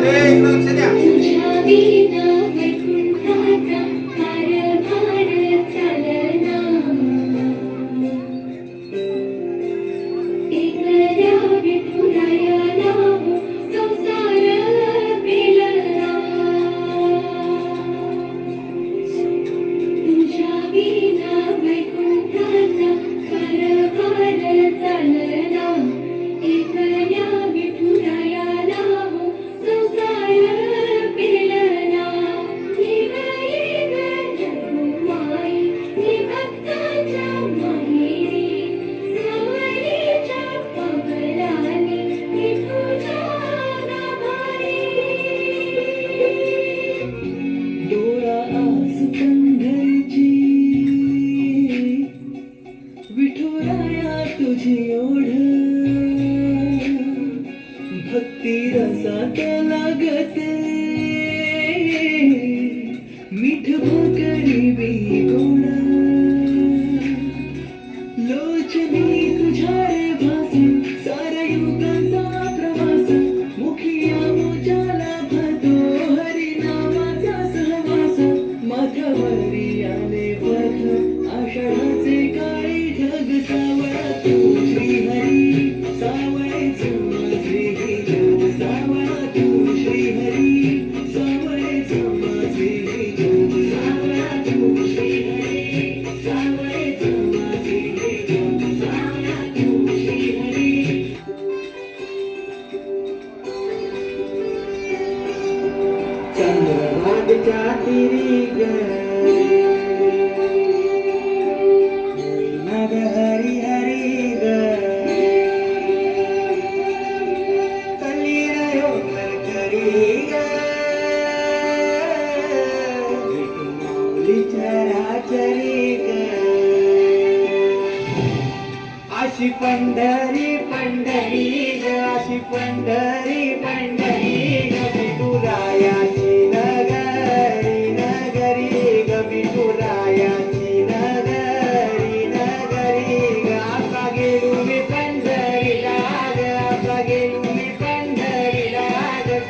लक्ष द्या. तुझी ओढ भक्ती रसात लागते मीठ भाकरी बी गोड लोचनी तुझ्या रे भास सार युगाचा प्रवास मुखिया मोजाला भातो हरी नावाचा सहवास माथावरी आले पथ आषाढाचे काळी ढग सावळा तू श्री हरी सावळे माझे जग सावळा तू श्री हरी सावळे माझे जग सावळा तू श्री हरी सावळे माझे जग सावळा तू श्री हरी चंद्रभागच्या तिरी ग हरी हरी ग कली रयो करी ग माऊली चराचरी ग अशी पंढरी पंढरी ग अशी पंढरी पंढरी ग विठुरायाची नगरी नगरी ग विठुरायाची नगरी नगरी ग आता गेलो मी पंढरीला ग आता गेलो मी पंढरीला ग